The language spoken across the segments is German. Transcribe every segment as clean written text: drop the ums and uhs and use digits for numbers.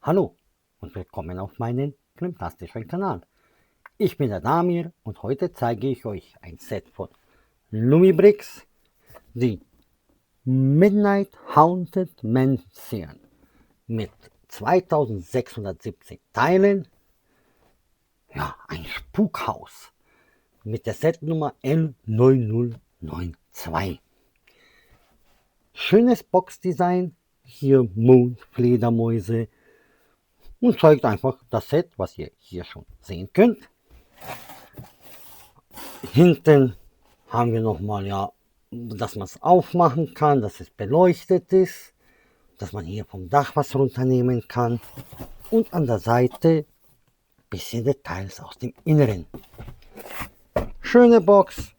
Hallo und willkommen auf meinem filmtastischen Kanal. Ich bin der Damir und heute zeige ich euch ein Set von Lumibrix, die Midnight Haunted Mansion mit 2670 Teilen. Ja, ein Spukhaus mit der Setnummer L9092. Schönes Boxdesign, hier Mondfledermäuse und zeigt einfach das Set, was ihr hier schon sehen könnt. Hinten haben wir nochmal, ja, dass man es aufmachen kann, dass es beleuchtet ist, dass man hier vom Dach was runternehmen kann und an der Seite bisschen Details aus dem Inneren. Schöne Box,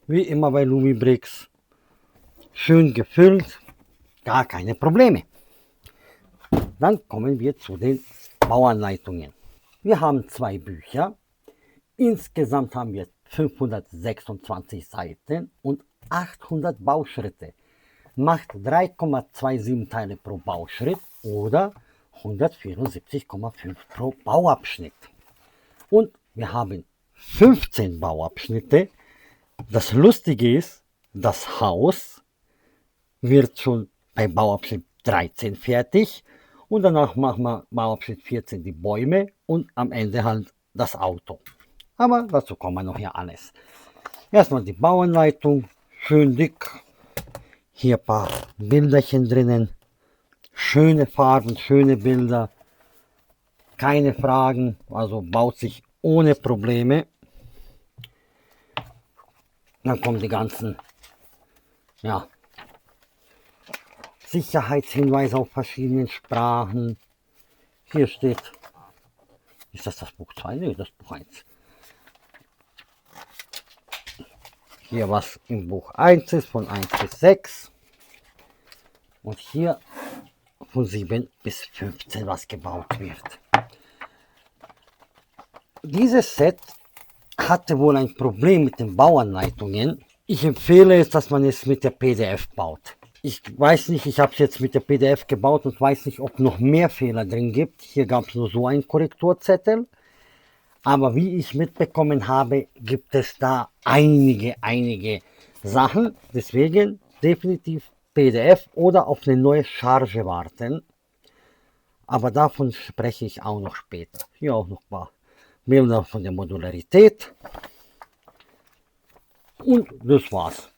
wie immer bei Lumibrix, schön gefüllt, gar keine Probleme. Dann kommen wir zu den Bauanleitungen. Wir haben zwei Bücher. Insgesamt haben wir 526 Seiten und 800 Bauschritte. Macht 3,27 Teile pro Bauschritt oder 174,5 pro Bauabschnitt. Und wir haben 15 Bauabschnitte. Das Lustige ist, das Haus wird schon bei Bauabschnitt 13 fertig und danach machen wir Bauabschnitt 14 die Bäume und am Ende halt das Auto. Aber dazu kommen wir noch hier alles. Erstmal die Bauanleitung, schön dick. Hier ein paar Bilderchen drinnen. Schöne Farben, schöne Bilder. Keine Fragen, also baut sich ohne Probleme. Dann kommen die ganzen, ja, Sicherheitshinweise auf verschiedenen Sprachen. Hier steht, ist das Buch 2? Ne, das Buch 1. Hier was im Buch 1 ist, von 1 bis 6. Und hier von 7 bis 15, was gebaut wird. Dieses Set hatte wohl ein Problem mit den Bauanleitungen. Ich empfehle es, dass man es mit der PDF baut. Ich weiß nicht, ich habe es jetzt mit der PDF gebaut und weiß nicht, ob noch mehr Fehler drin gibt. Hier gab es nur so einen Korrekturzettel. Aber wie ich mitbekommen habe, gibt es da einige Sachen. Deswegen definitiv PDF oder auf eine neue Charge warten. Aber davon spreche ich auch noch später. Hier auch noch ein paar Bilder von der Modularität. Und das war's.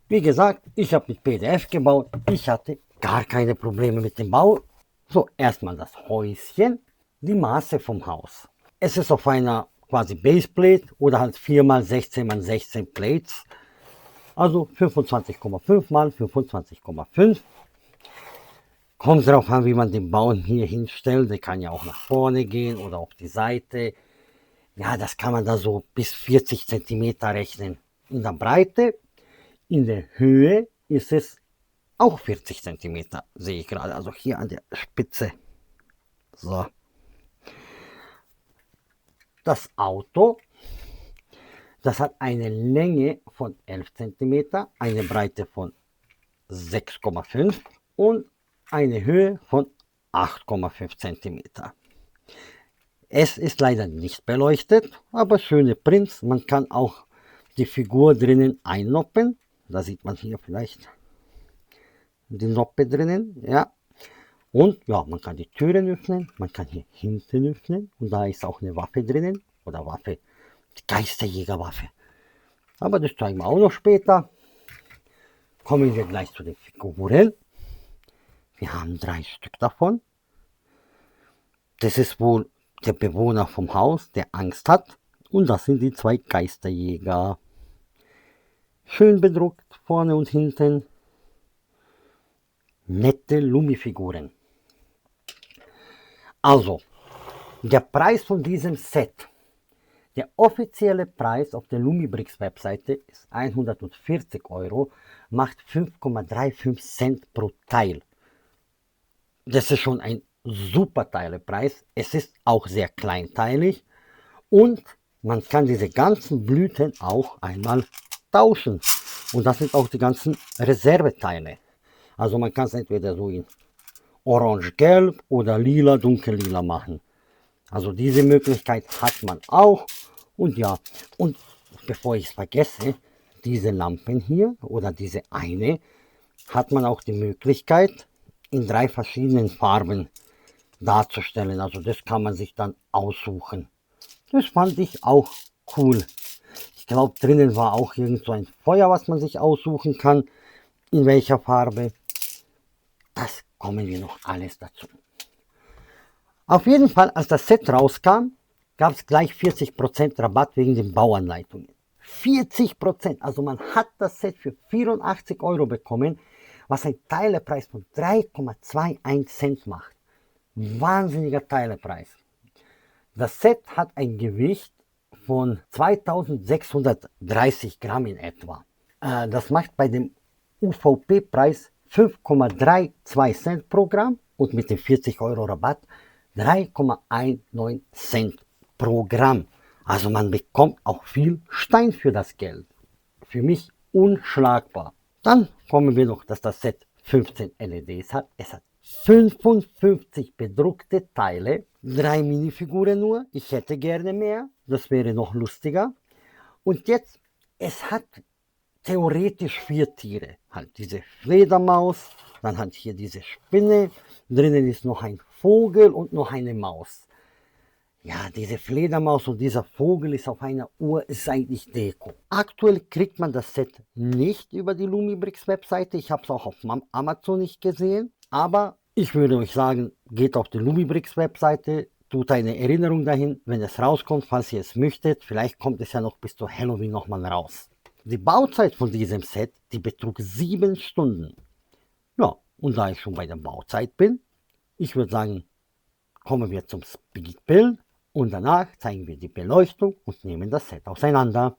Wie gesagt, ich habe mit PDF gebaut. Ich hatte gar keine Probleme mit dem Bau. So, erstmal das Häuschen. Die Maße vom Haus. Es ist auf einer quasi Baseplate oder halt 4x16x16 Plates. Also 25,5 mal 25,5. Kommt darauf an, wie man den Baum hier hinstellt. Der kann ja auch nach vorne gehen oder auf die Seite. Ja, das kann man da so bis 40 cm rechnen. In der Breite, in der Höhe ist es auch 40 cm, sehe ich gerade. Also hier an der Spitze. So. Das Auto, das hat eine Länge von 11 cm, eine Breite von 6,5 und eine Höhe von 8,5 cm. Es ist leider nicht beleuchtet, aber schöne Prints. Man kann auch die Figur drinnen einnoppen. Da sieht man hier vielleicht die Noppe drinnen. Ja. Und ja, man kann die Türen öffnen, man kann hier hinten öffnen und da ist auch eine Waffe drinnen. Oder Waffe, die Geisterjägerwaffe. Aber das zeigen wir auch noch später. Kommen wir gleich zu den Figuren. Wir haben 3 Stück davon. Das ist wohl der Bewohner vom Haus, der Angst hat. Und das sind die 2 Geisterjäger. Schön bedruckt, vorne und hinten. Nette Lumi-Figuren. Also, der Preis von diesem Set. Der offizielle Preis auf der Lumibrix Webseite ist 140 €, macht 5,35 Cent pro Teil. Das ist schon ein super Teilepreis. Es ist auch sehr kleinteilig und man kann diese ganzen Blüten auch einmal tauschen. Und das sind auch die ganzen Reserveteile. Also man kann es entweder so in orange-gelb oder lila, dunkellila machen. Also diese Möglichkeit hat man auch. Und ja, und bevor ich es vergesse, diese Lampen hier oder diese eine hat man auch die Möglichkeit in 3 verschiedenen Farben darzustellen. Also das kann man sich dann aussuchen. Das fand ich auch cool. Ich glaube, drinnen war auch irgend so ein Feuer, was man sich aussuchen kann, in welcher Farbe. Das kommen wir noch alles dazu. Auf jeden Fall, als das Set rauskam, gab es gleich 40% Rabatt wegen den Bauanleitungen. 40%, also man hat das Set für 84 Euro bekommen, was ein Teilepreis von 3,21 Cent macht. Wahnsinniger Teilepreis. Das Set hat ein Gewicht von 2630 Gramm in etwa. Das macht bei dem UVP-Preis 5,32 Cent pro Gramm und mit dem 40 Euro Rabatt 3,19 Cent pro Gramm. Also man bekommt auch viel Stein für das Geld. Für mich unschlagbar. Dann kommen wir noch, dass das Set 15 LEDs hat. Es hat 55 bedruckte Teile, 3 Minifiguren nur. Ich hätte gerne mehr, das wäre noch lustiger. Und jetzt, es hat theoretisch 4 Tiere. Halt diese Fledermaus, dann hat hier diese Spinne, drinnen ist noch ein Vogel und noch eine Maus. Ja, diese Fledermaus und dieser Vogel ist auf einer Uhr, ist eigentlich Deko. Aktuell kriegt man das Set nicht über die Lumibrix Webseite. Ich habe es auch auf Amazon nicht gesehen. Aber ich würde euch sagen, geht auf die Lumibrix Webseite, tut eine Erinnerung dahin, wenn es rauskommt, falls ihr es möchtet. Vielleicht kommt es ja noch bis zu Halloween nochmal raus. Die Bauzeit von diesem Set, die betrug 7 Stunden. Ja, und da ich schon bei der Bauzeit bin, ich würde sagen, kommen wir zum Speedbild. Und danach zeigen wir die Beleuchtung und nehmen das Set auseinander.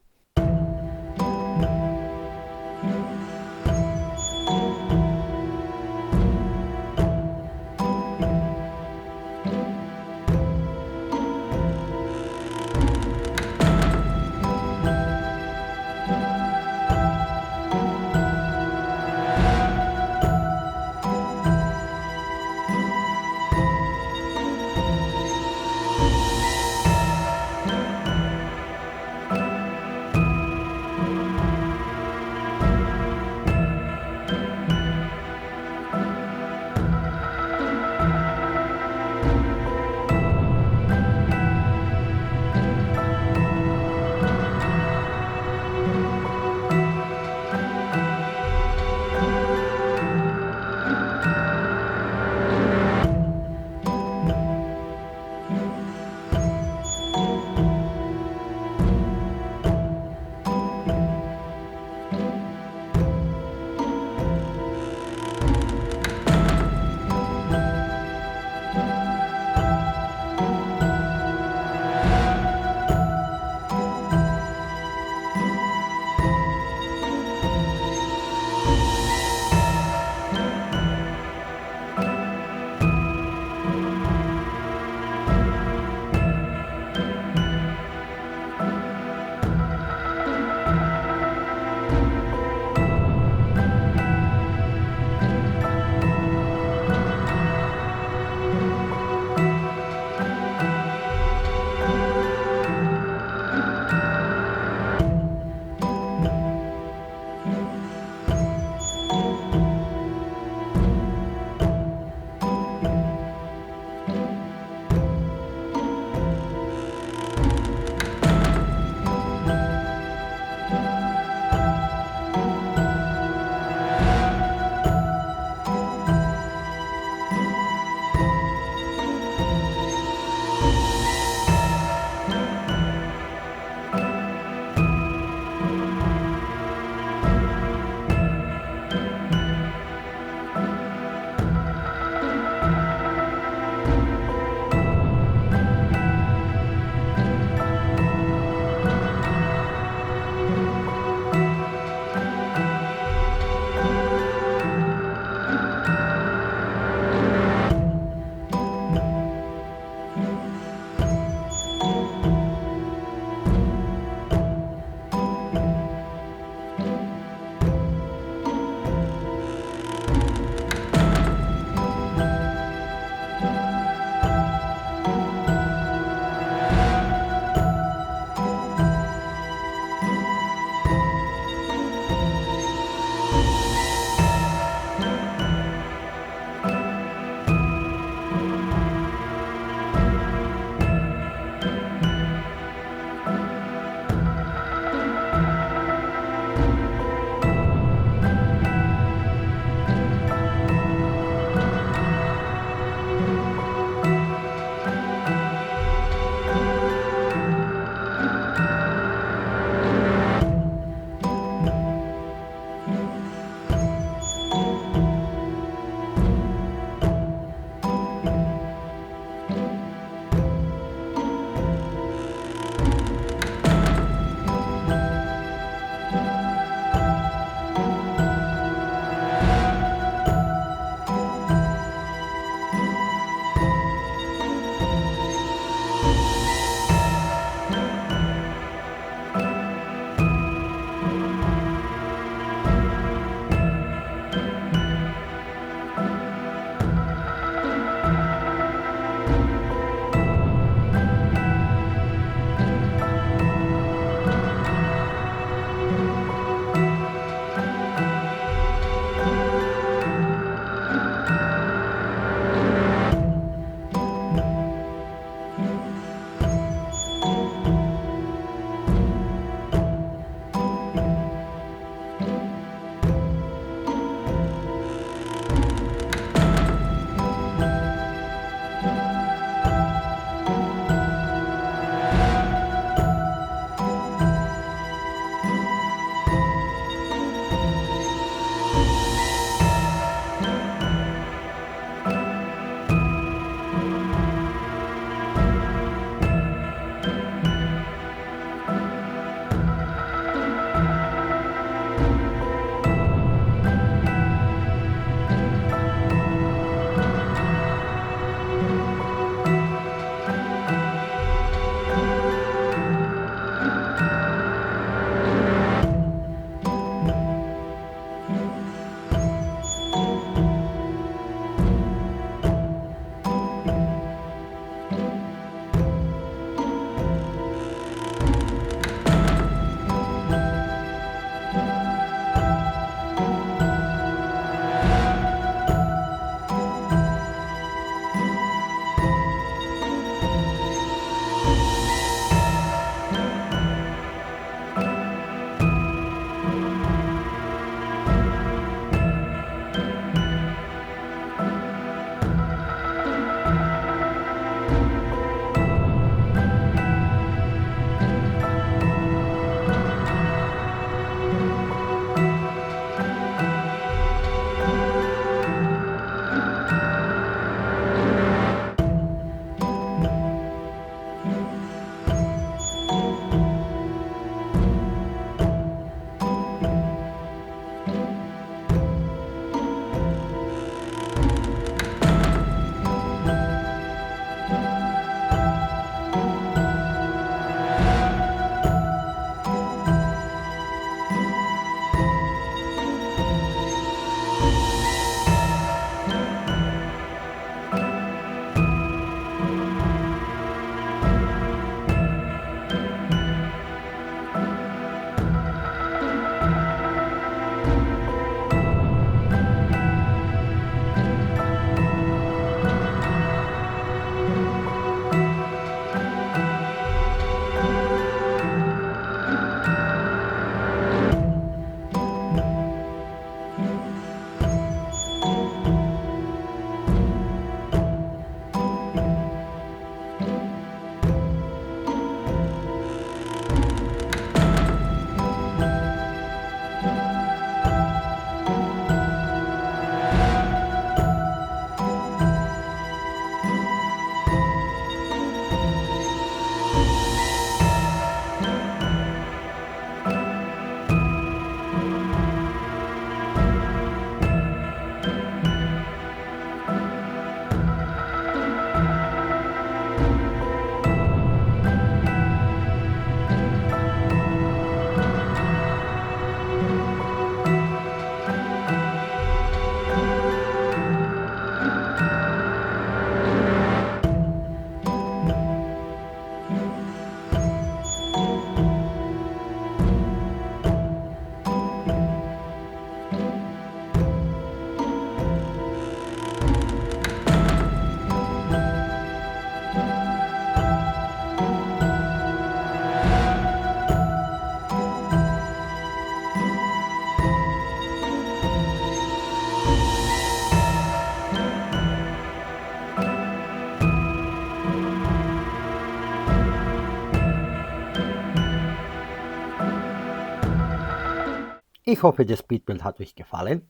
Ich hoffe, das Speedbild hat euch gefallen.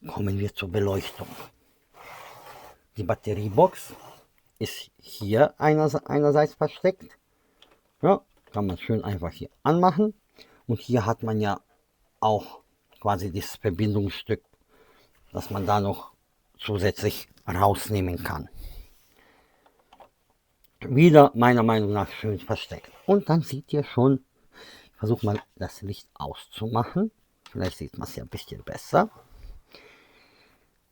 Kommen wir zur Beleuchtung. Die Batteriebox ist hier einerseits versteckt. Ja, kann man schön einfach hier anmachen. Und hier hat man ja auch quasi das Verbindungsstück, das man da noch zusätzlich rausnehmen kann. Wieder meiner Meinung nach schön versteckt. Und dann seht ihr schon, ich versuche mal das Licht auszumachen. Vielleicht sieht man es ja ein bisschen besser.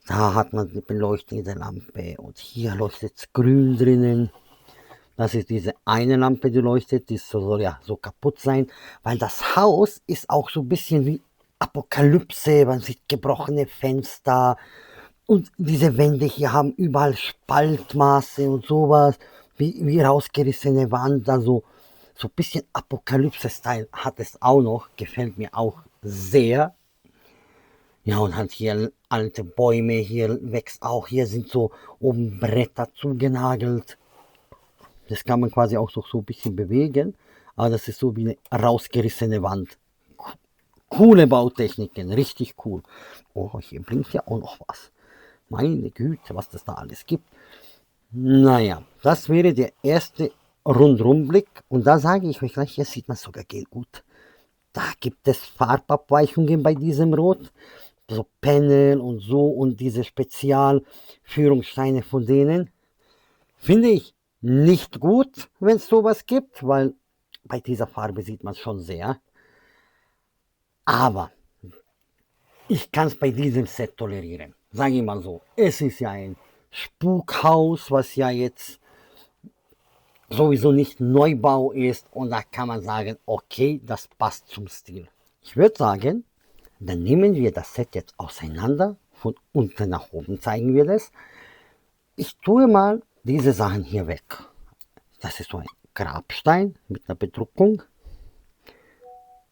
Da hat man die beleuchtende Lampe und hier leuchtet es grün drinnen. Das ist diese eine Lampe, die leuchtet, die soll ja so kaputt sein, weil das Haus ist auch so ein bisschen wie Apokalypse. Man sieht gebrochene Fenster und diese Wände hier haben überall Spaltmaße und sowas, wie rausgerissene Wand, also so ein bisschen Apokalypse-Style hat es auch noch, gefällt mir auch sehr. Ja, und halt hier alte Bäume, hier wächst auch, hier sind so oben Bretter zugenagelt. Das kann man quasi auch so ein bisschen bewegen, aber das ist so wie eine rausgerissene Wand. Coole Bautechniken, richtig cool. Oh, hier blinkt ja auch noch was. Meine Güte, was das da alles gibt. Naja, das wäre der erste Rundumblick. Und da sage ich euch gleich, hier sieht man sogar gut. Da gibt es Farbabweichungen bei diesem Rot. So Panel und so und diese Spezialführungssteine von denen. Finde ich nicht gut, wenn es sowas gibt, weil bei dieser Farbe sieht man es schon sehr. Aber ich kann es bei diesem Set tolerieren. Sage ich mal so. Es ist ja ein Spukhaus, was ja jetzt sowieso nicht Neubau ist. Und da kann man sagen, okay, das passt zum Stil. Ich würde sagen, dann nehmen wir das Set jetzt auseinander. Von unten nach oben zeigen wir das. Ich tue mal diese Sachen hier weg. Das ist so ein Grabstein mit einer Bedruckung.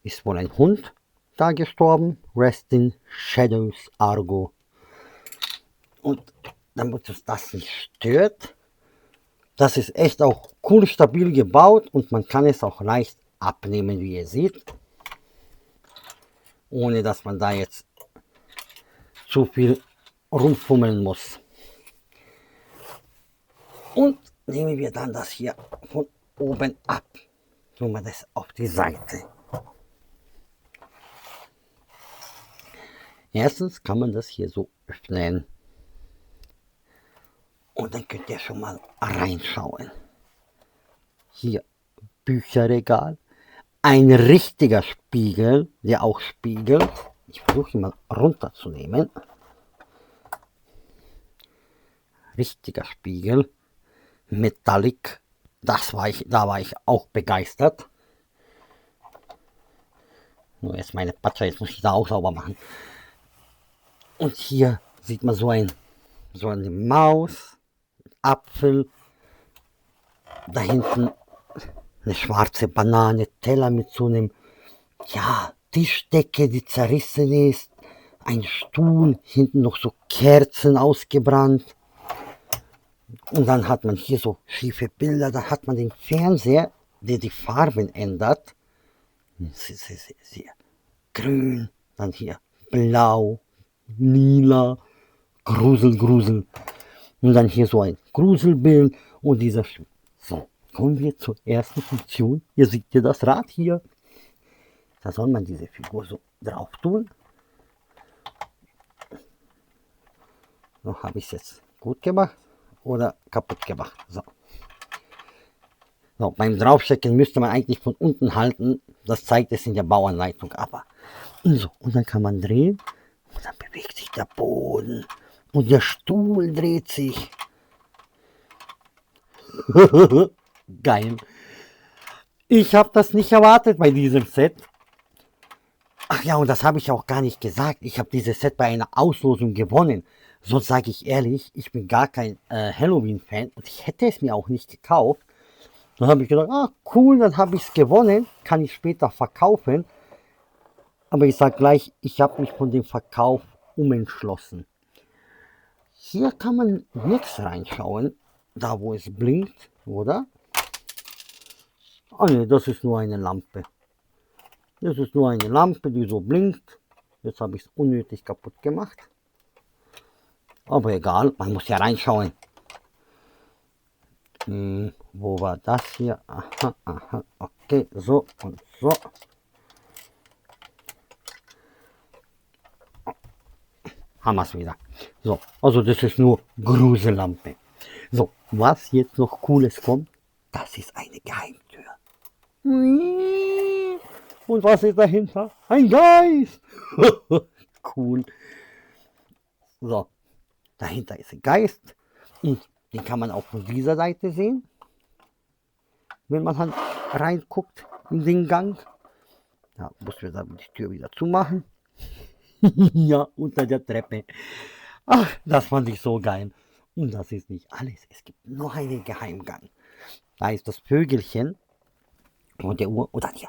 Ist wohl ein Hund da gestorben. Rest in Shadows Argo. Und damit uns das nicht stört, das ist echt auch cool stabil gebaut und man kann es auch leicht abnehmen, wie ihr seht. Ohne dass man da jetzt zu viel rumfummeln muss. Und nehmen wir dann das hier von oben ab. Tun wir das auf die Seite. Erstens kann man das hier so öffnen. Und dann könnt ihr schon mal reinschauen. Hier Bücherregal. Ein richtiger Spiegel, der auch spiegelt. Ich versuche ihn mal runterzunehmen. Richtiger Spiegel. Metallic. Da war ich auch begeistert. Nur jetzt meine Patsche, jetzt muss ich da auch sauber machen. Und hier sieht man so eine Maus, Apfel, da hinten eine schwarze Banane, Teller mit so einem, ja, Tischdecke, die zerrissen ist, ein Stuhl, hinten noch so Kerzen ausgebrannt. Und dann hat man hier so schiefe Bilder, da hat man den Fernseher, der die Farben ändert. Grün, dann hier blau, lila, Grusel. Und dann hier so ein Gruselbild und dieser Stuhl. So, kommen wir zur ersten Funktion. Hier seht ihr das Rad hier. Da soll man diese Figur so drauf tun. So, habe ich es jetzt gut gemacht oder kaputt gemacht. So. So, beim Draufstecken müsste man eigentlich von unten halten. Das zeigt es in der Bauanleitung. Aber so, und dann kann man drehen. Und dann bewegt sich der Boden. Und der Stuhl dreht sich. Geil. Ich habe das nicht erwartet bei diesem Set. Ach ja, und das habe ich auch gar nicht gesagt. Ich habe dieses Set bei einer Auslosung gewonnen. Sonst sage ich ehrlich, ich bin gar kein Halloween-Fan und ich hätte es mir auch nicht gekauft. Dann habe ich gedacht, ah cool, dann habe ich es gewonnen, kann ich später verkaufen. Aber ich sage gleich, ich habe mich von dem Verkauf umentschlossen. Hier kann man nichts reinschauen, da wo es blinkt, oder? Ah ne, das ist nur eine Lampe. Das ist nur eine Lampe, die so blinkt. Jetzt habe ich es unnötig kaputt gemacht. Aber egal, man muss ja reinschauen. Wo war das hier? Aha, aha, okay, so und so. Haben wir es wieder. So, also das ist nur Grusellampe. So, was jetzt noch Cooles kommt, das ist eine Geheimtür. Und was ist dahinter? Ein Geist! Cool. So, dahinter ist ein Geist. Und den kann man auch von dieser Seite sehen. Wenn man halt reinguckt in den Gang. Ja, muss wir dann die Tür wieder zumachen. Ja, unter der Treppe. Ach, das fand ich so geil. Und das ist nicht alles. Es gibt noch einen Geheimgang. Da ist das Vögelchen und der Uhr. Oder hier.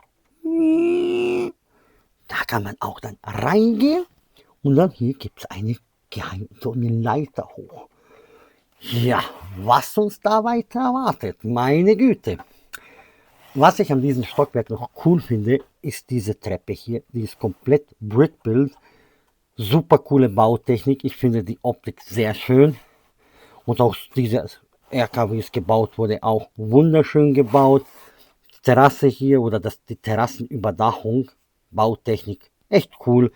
Da kann man auch dann reingehen. Und dann hier gibt es so eine Leiter hoch. Ja, was uns da weiter erwartet. Meine Güte. Was ich an diesem Stockwerk noch cool finde, ist diese Treppe hier. Die ist komplett Brickbuild. Super coole Bautechnik. Ich finde die Optik sehr schön. Und auch diese RKW ist gebaut wurde, auch wunderschön gebaut. Die Terrasse hier oder die Terrassenüberdachung, Bautechnik, echt cool.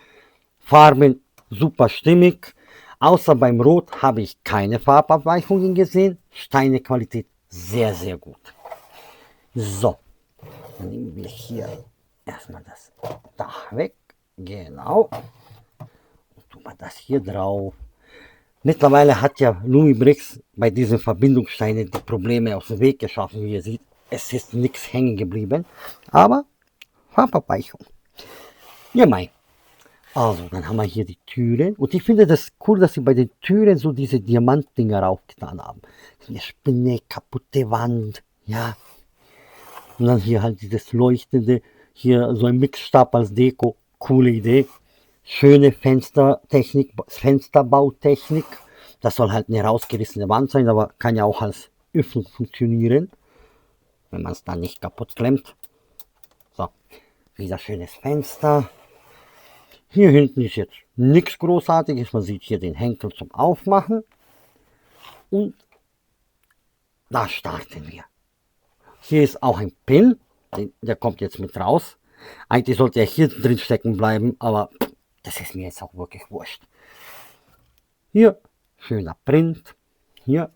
Farben super stimmig. Außer beim Rot habe ich keine Farbabweichungen gesehen. Steinequalität sehr, sehr gut. So, dann nehmen wir hier erstmal das Dach weg. Genau. Und tun wir das hier drauf. Mittlerweile hat ja Lumibrix bei diesen Verbindungssteinen die Probleme aus dem Weg geschaffen, wie ihr seht. Es ist nichts hängen geblieben, aber Farbabweichung. Ja, mei. Also, dann haben wir hier die Türen. Und ich finde das cool, dass sie bei den Türen so diese Diamantdinger raufgetan haben. Eine Spinne, kaputte Wand, ja. Und dann hier halt dieses leuchtende, hier so ein Mixstab als Deko. Coole Idee. Schöne Fenstertechnik, Fensterbautechnik. Das soll halt eine rausgerissene Wand sein, aber kann ja auch als Öffnung funktionieren, wenn man es dann nicht kaputt klemmt. So, wieder schönes Fenster. Hier hinten ist jetzt nichts Großartiges. Man sieht hier den Henkel zum Aufmachen. Und da starten wir. Hier ist auch ein Pin. Der kommt jetzt mit raus. Eigentlich sollte er hier drin stecken bleiben, aber das ist mir jetzt auch wirklich wurscht. Hier, schöner Print. Hier.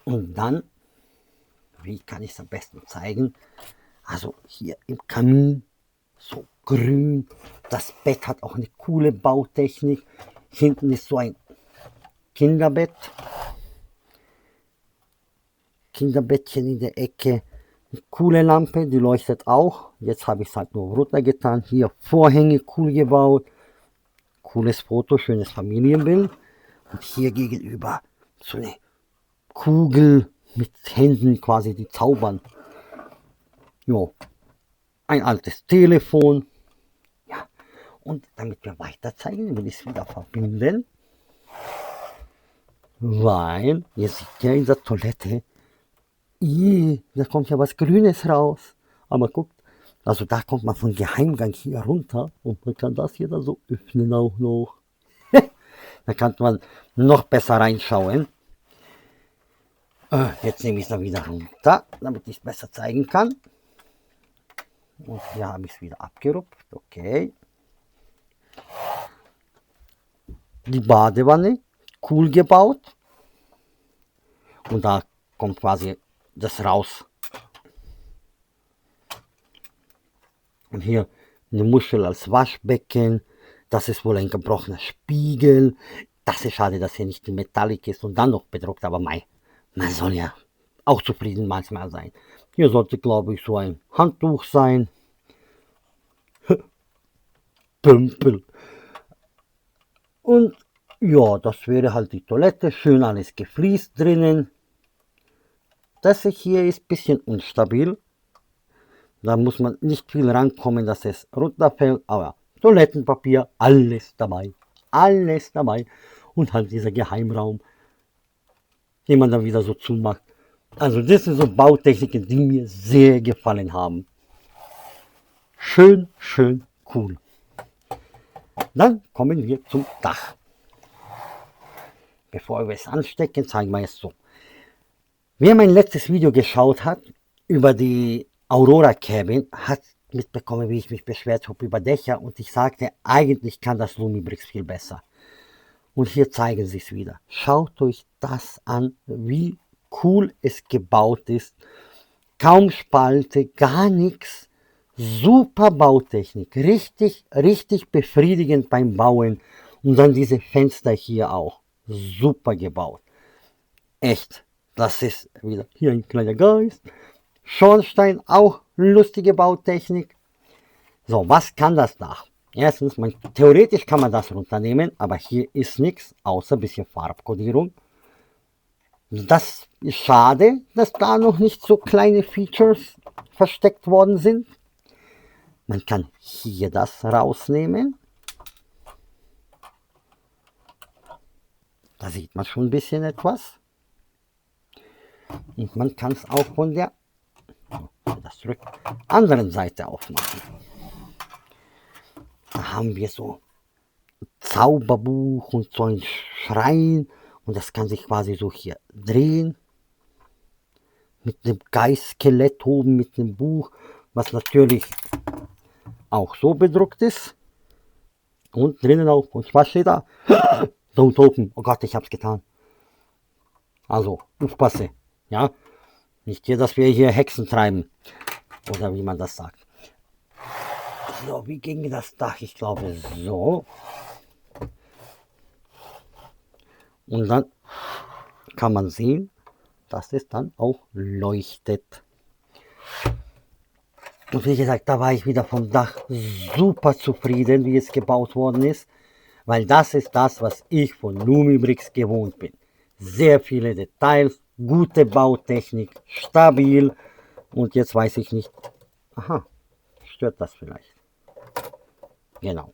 Und dann, wie kann ich es am besten zeigen? Also hier im Kamin, so grün. Das Bett hat auch eine coole Bautechnik. Hinten ist so ein Kinderbettchen in der Ecke. Eine coole Lampe, die leuchtet auch. Jetzt habe ich es halt nur runtergetan. Hier Vorhänge cool gebaut. Cooles Foto, schönes Familienbild. Und hier gegenüber so eine Kugel mit Händen quasi, die zaubern. Jo, ein altes Telefon. Ja, und damit wir weiter zeigen, will ich es wieder verbinden. Weil, ihr seht ja in der Toilette, da kommt ja was Grünes raus. Aber guckt, also da kommt man von Geheimgang hier runter und man kann das hier dann so öffnen auch noch. Da kann man noch besser reinschauen. Jetzt nehme ich es dann wieder runter, damit ich es besser zeigen kann. Und hier habe ich es wieder abgerupft. Okay. Die Badewanne, cool gebaut. Und da kommt quasi das raus. Und hier eine Muschel als Waschbecken. Das ist wohl ein gebrochener Spiegel. Das ist schade, dass hier nicht die Metallic ist und dann noch bedruckt. Aber man soll ja auch zufrieden manchmal sein. Hier sollte, glaube ich, so ein Handtuch sein. Pümpel. Und ja, das wäre halt die Toilette. Schön alles gefliest drinnen. Das hier ist ein bisschen unstabil. Da muss man nicht viel rankommen, dass es runterfällt. Aber Toilettenpapier, alles dabei. Alles dabei. Und halt dieser Geheimraum, den man dann wieder so zumacht. Also das sind so Bautechniken, die mir sehr gefallen haben. schön, schön cool. Dann kommen wir zum Dach. Bevor wir es anstecken, zeigen wir es so. Wer mein letztes Video geschaut hat über die Aurora Cabin, hat mitbekommen, wie ich mich beschwert habe über Dächer und ich sagte, eigentlich kann das Lumibrix viel besser. Und hier zeigen sie es wieder. Schaut euch das an, wie cool es gebaut ist. Kaum Spalte, gar nichts. Super Bautechnik. Richtig, richtig befriedigend beim Bauen. Und dann diese Fenster hier auch. Super gebaut. Echt. Das ist wieder hier ein kleiner Geist. Schornstein, auch lustige Bautechnik. So, was kann das Dach? Erstens, theoretisch kann man das runternehmen, aber hier ist nichts, außer ein bisschen Farbkodierung. Das ist schade, dass da noch nicht so kleine Features versteckt worden sind. Man kann hier das rausnehmen. Da sieht man schon ein bisschen etwas. Und man kann es auch von der anderen Seite aufmachen. Da haben wir so ein Zauberbuch und so ein Schrein. Und das kann sich quasi so hier drehen. Mit dem Geist-Skelett oben, mit dem Buch, was natürlich auch so bedruckt ist. Und drinnen auch. Und was steht da? Don't open. Oh Gott, ich hab's getan. Also, aufpasse. Ja. Nicht hier, dass wir hier Hexen treiben. Oder wie man das sagt. So, wie ging das Dach? Ich glaube so. Und dann kann man sehen, dass es dann auch leuchtet. Und wie gesagt, da war ich wieder vom Dach super zufrieden, wie es gebaut worden ist. Weil das ist das, was ich von Lumibrix gewohnt bin. Sehr viele Details, gute Bautechnik, stabil. Und jetzt weiß ich nicht, aha, stört das vielleicht? Genau.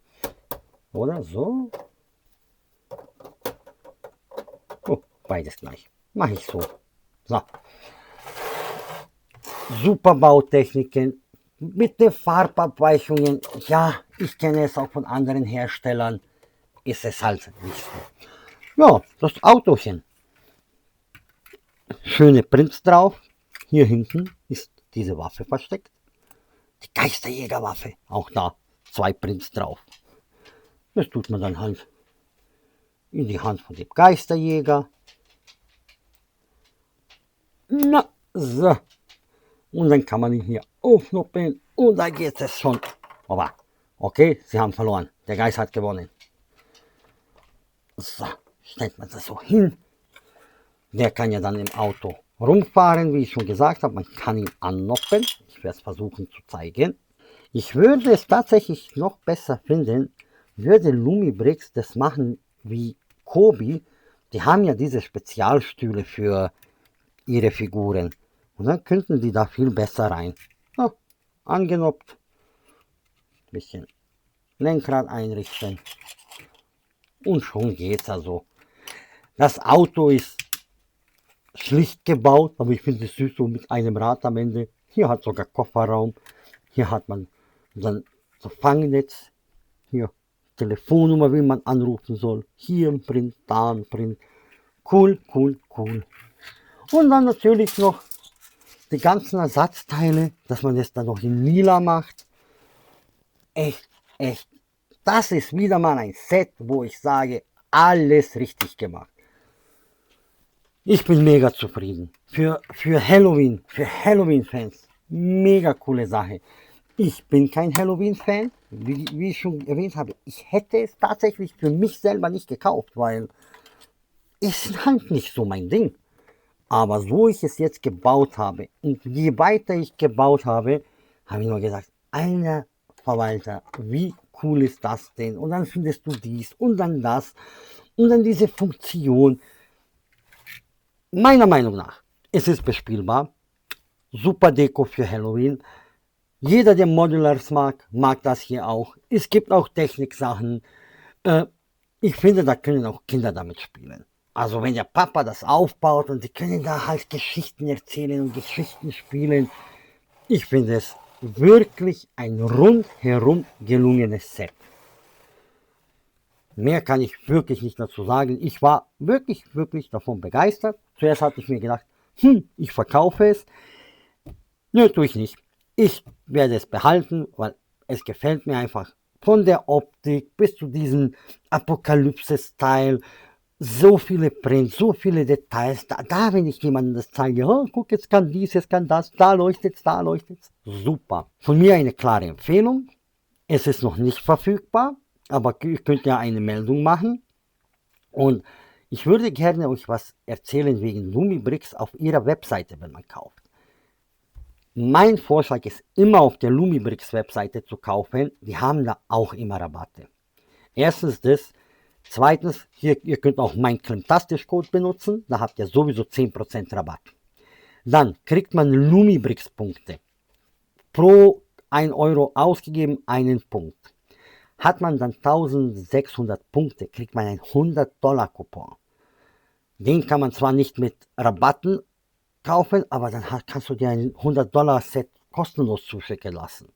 Oder so? Oh, beides gleich. Mache ich so. So. Super Bautechniken mit den Farbabweichungen. Ja, ich kenne es auch von anderen Herstellern. Ist es halt nicht so. Ja, das Autochen. Schöne Prints drauf. Hier hinten ist diese Waffe versteckt. Die Geisterjägerwaffe. Auch da 2 Prints drauf. Das tut man dann halt in die Hand von dem Geisterjäger. Na, so. Und dann kann man ihn hier aufknoppen und da geht es schon. Aber, okay, sie haben verloren. Der Geist hat gewonnen. So, stellt man das so hin. Der kann ja dann im Auto rumfahren, wie ich schon gesagt habe. Man kann ihn annoppen. Ich werde es versuchen zu zeigen. Ich würde es tatsächlich noch besser finden, würde Lumibrix das machen wie Kobi. Die haben ja diese Spezialstühle für ihre Figuren. Und dann könnten die da viel besser rein. So, angenoppt. Bisschen Lenkrad einrichten. Und schon geht's also. Das Auto ist schlicht gebaut, aber ich finde es süß, so mit einem Rad am Ende. Hier hat sogar Kofferraum. Hier hat man dann so Fangnetz. Hier Telefonnummer, wie man anrufen soll. Hier ein Print, da ein Print. Cool, cool, cool. Und dann natürlich noch die ganzen Ersatzteile, dass man das dann noch in lila macht. Echt, echt. Das ist wieder mal ein Set, wo ich sage, alles richtig gemacht. Ich bin mega zufrieden. Für Halloween-Fans, mega coole Sache. Ich bin kein Halloween-Fan, wie ich schon erwähnt habe. Ich hätte es tatsächlich für mich selber nicht gekauft, weil ist halt nicht so mein Ding. Aber so ich es jetzt gebaut habe und je weiter ich gebaut habe, habe ich nur gesagt, einer Verwalter, wie cool ist das denn? Und dann findest du dies und dann das und dann diese Funktion. Meiner Meinung nach, es ist bespielbar. Super Deko für Halloween. Jeder, der Modulars mag, mag das hier auch. Es gibt auch Techniksachen. Ich finde, da können auch Kinder damit spielen. Also wenn der Papa das aufbaut und die können da halt Geschichten erzählen und Geschichten spielen. Ich finde es wirklich ein rundherum gelungenes Set. Mehr kann ich wirklich nicht dazu sagen. Ich war wirklich davon begeistert. Zuerst hatte ich mir gedacht, ich verkaufe es. Nö, tue ich nicht. Ich werde es behalten, weil es gefällt mir einfach. Von der Optik bis zu diesem Apokalypse-Style. So viele Prints, so viele Details. Da wenn ich jemandem das zeige, oh, guck, jetzt kann dies, jetzt kann das, da leuchtet's, da leuchtet's. Super. Von mir eine klare Empfehlung. Es ist noch nicht verfügbar, aber ihr könnt ja eine Meldung machen. Und ich würde gerne euch was erzählen wegen Lumibrix auf ihrer Webseite, wenn man kauft. Mein Vorschlag ist immer auf der Lumibrix Webseite zu kaufen. Die haben da auch immer Rabatte. Erstens das. Zweitens, hier, ihr könnt auch mein Klimtastisch-Code benutzen. Da habt ihr sowieso 10% Rabatt. Dann kriegt man Lumibrix-Punkte. Pro 1 Euro ausgegeben, einen Punkt. Hat man dann 1600 Punkte, kriegt man einen $100 Coupon. Den kann man zwar nicht mit Rabatten kaufen, aber dann kannst du dir ein $100 Set kostenlos zuschicken lassen.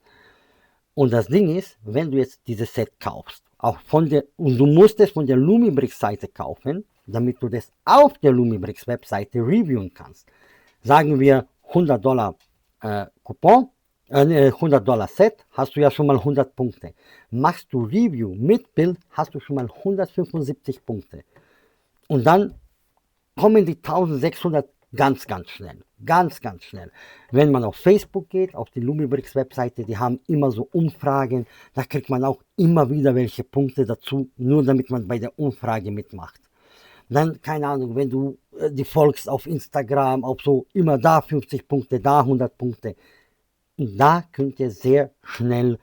Und das Ding ist, wenn du jetzt dieses Set kaufst, auch und du musst es von der Lumibrix Seite kaufen, damit du das auf der Lumibrix Webseite reviewen kannst. Sagen wir $100 Coupon, $100 Set, hast du ja schon mal 100 Punkte. Machst du Review mit Bild, hast du schon mal 175 Punkte. Und dann kommen die 1600 ganz schnell. Ganz schnell. Wenn man auf Facebook geht, auf die Lumibrix Webseite, die haben immer so Umfragen, da kriegt man auch immer wieder welche Punkte dazu, nur damit man bei der Umfrage mitmacht. Dann, keine Ahnung, wenn du die folgst auf Instagram, auf so immer da 50 Punkte, da 100 Punkte. Da könnt ihr sehr schnell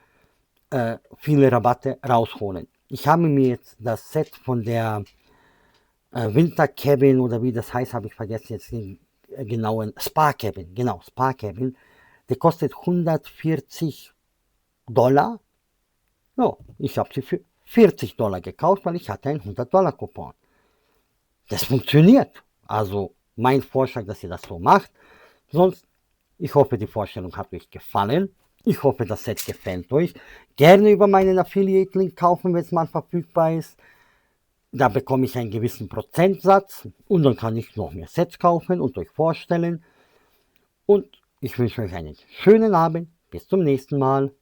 viele Rabatte rausholen. Ich habe mir jetzt das Set von der Winter Cabin oder wie das heißt, habe ich vergessen jetzt den genauen Spa Cabin, genau, Spa Cabin. Der kostet $140. Ja, ich habe sie für $40 gekauft, weil ich hatte einen $100 Coupon. Das funktioniert. Also mein Vorschlag, dass ihr das so macht. Sonst, ich hoffe, die Vorstellung hat euch gefallen. Ich hoffe, das Set gefällt euch. Gerne über meinen Affiliate-Link kaufen, wenn es mal verfügbar ist. Da bekomme ich einen gewissen Prozentsatz und dann kann ich noch mehr Sets kaufen und euch vorstellen. Und ich wünsche euch einen schönen Abend. Bis zum nächsten Mal.